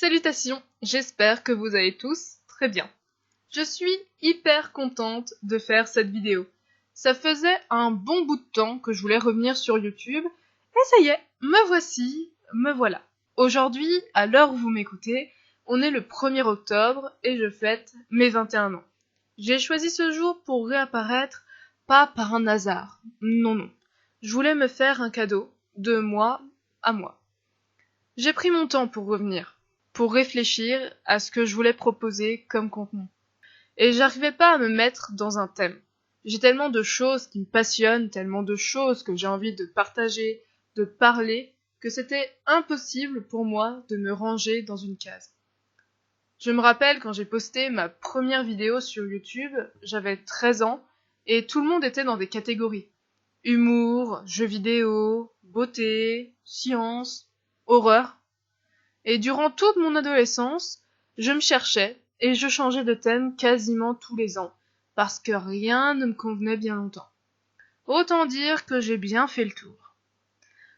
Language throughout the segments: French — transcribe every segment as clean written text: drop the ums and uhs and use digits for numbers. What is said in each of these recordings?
Salutations, j'espère que vous allez tous très bien. Je suis hyper contente de faire cette vidéo. Ça faisait un bon bout de temps que je voulais revenir sur YouTube, et ça y est, me voici, me voilà. Aujourd'hui, à l'heure où vous m'écoutez, on est le 1er octobre et je fête mes 21 ans. J'ai choisi ce jour pour réapparaître, pas par un hasard, non. Je voulais me faire un cadeau, de moi à moi. J'ai pris mon temps pour revenir, pour réfléchir à ce que je voulais proposer comme contenu. Et j'arrivais pas à me mettre dans un thème. J'ai tellement de choses qui me passionnent, tellement de choses que j'ai envie de partager, de parler, que c'était impossible pour moi de me ranger dans une case. Je me rappelle quand j'ai posté ma première vidéo sur YouTube, j'avais 13 ans, et tout le monde était dans des catégories. Humour, jeux vidéo, beauté, science, horreur. Et durant toute mon adolescence, je me cherchais et je changeais de thème quasiment tous les ans, parce que rien ne me convenait bien longtemps. Autant dire que j'ai bien fait le tour.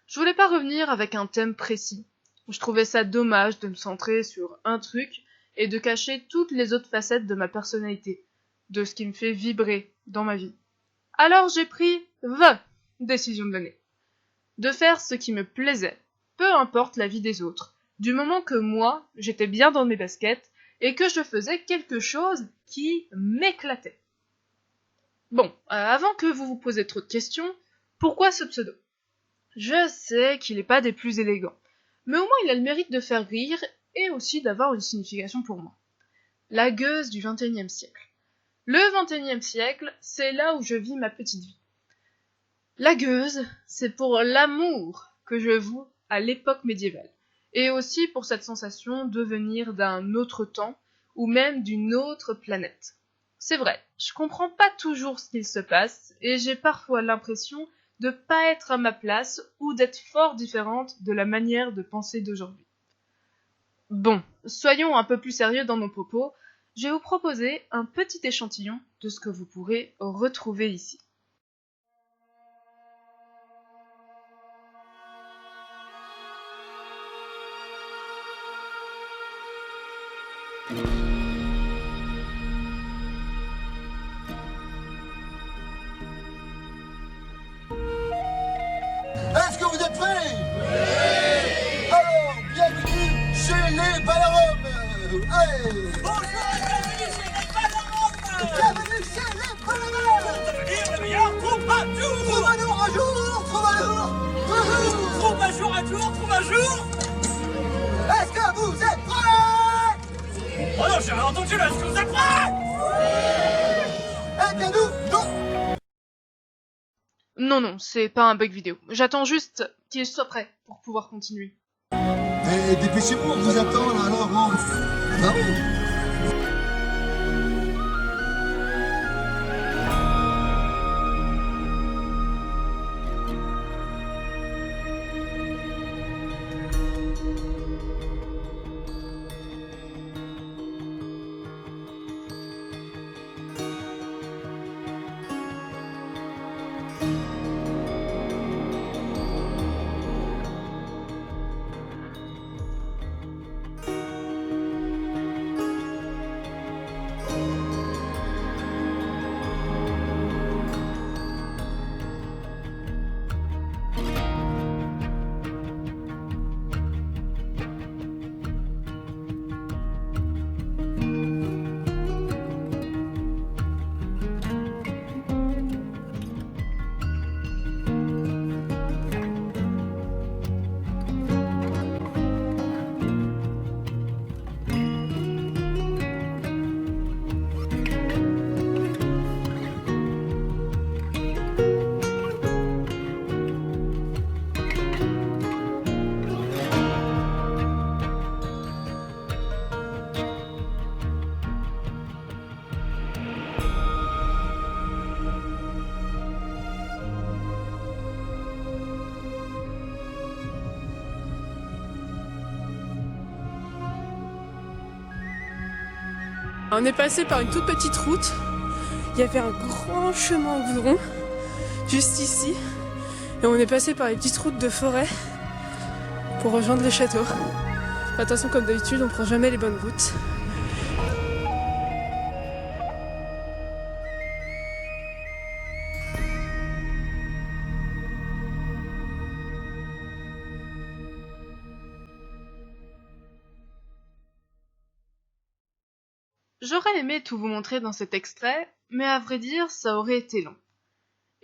Je voulais pas revenir avec un thème précis. Je trouvais ça dommage de me centrer sur un truc et de cacher toutes les autres facettes de ma personnalité, de ce qui me fait vibrer dans ma vie. Alors j'ai pris the décision de l'année. De faire ce qui me plaisait, peu importe la vie des autres, du moment que moi, j'étais bien dans mes baskets et que je faisais quelque chose qui m'éclatait. Bon, avant que vous vous posiez trop de questions, pourquoi ce pseudo ? Je sais qu'il n'est pas des plus élégants, mais au moins il a le mérite de faire rire et aussi d'avoir une signification pour moi. La gueuse du XXIe siècle. Le XXIe siècle, c'est là où je vis ma petite vie. La gueuse, c'est pour l'amour que je voue à l'époque médiévale, et aussi pour cette sensation de venir d'un autre temps, ou même d'une autre planète. C'est vrai, je comprends pas toujours ce qu'il se passe, et j'ai parfois l'impression de pas être à ma place, ou d'être fort différente de la manière de penser d'aujourd'hui. Bon, soyons un peu plus sérieux dans nos propos, je vais vous proposer un petit échantillon de ce que vous pourrez retrouver ici. Est-ce que vous êtes prêts? Oui! Alors, bienvenue chez les Balaroms! Allez! Bonjour et bienvenue chez les Balaroms! Bienvenue chez les Balaroms! Pour devenir le meilleur troubadour! Troubadour un jour! Troubadour! Troubadour un jour! Troubadour! Est-ce que vous êtes prêts? Oh non, j'ai rien entendu là! Est-ce que vous êtes prêts? Eh bien nous, non! Non, c'est pas un bug vidéo. J'attends juste qu'il soit prêt pour pouvoir continuer. Mais dépêchez-vous, on vous attend là, alors hein. Ah oui. On est passé par une toute petite route. Il y avait un grand chemin en goudron, juste ici. Et on est passé par les petites routes de forêt pour rejoindre le château. Attention, comme d'habitude, on prend jamais les bonnes routes. J'aurais aimé tout vous montrer dans cet extrait, mais à vrai dire, ça aurait été long.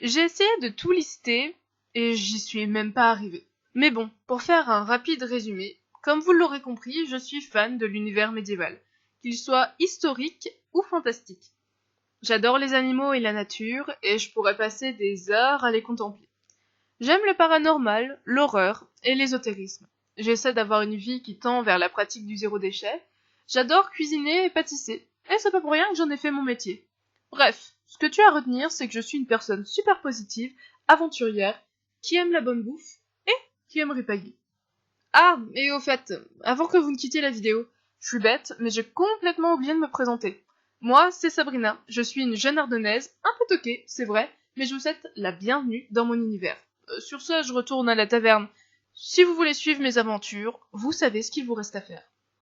J'ai essayé de tout lister, et j'y suis même pas arrivée. Mais bon, pour faire un rapide résumé, comme vous l'aurez compris, je suis fan de l'univers médiéval, qu'il soit historique ou fantastique. J'adore les animaux et la nature, et je pourrais passer des heures à les contempler. J'aime le paranormal, l'horreur et l'ésotérisme. J'essaie d'avoir une vie qui tend vers la pratique du zéro déchet. J'adore cuisiner et pâtisser, et c'est pas pour rien que j'en ai fait mon métier. Bref, ce que tu as à retenir, c'est que je suis une personne super positive, aventurière, qui aime la bonne bouffe, et qui aime ripailler. Ah, et au fait, avant que vous ne quittiez la vidéo, je suis bête, mais j'ai complètement oublié de me présenter. Moi, c'est Sabrina, je suis une jeune ardennaise, un peu toquée, c'est vrai, mais je vous souhaite la bienvenue dans mon univers. Sur ce, je retourne à la taverne. Si vous voulez suivre mes aventures, vous savez ce qu'il vous reste à faire.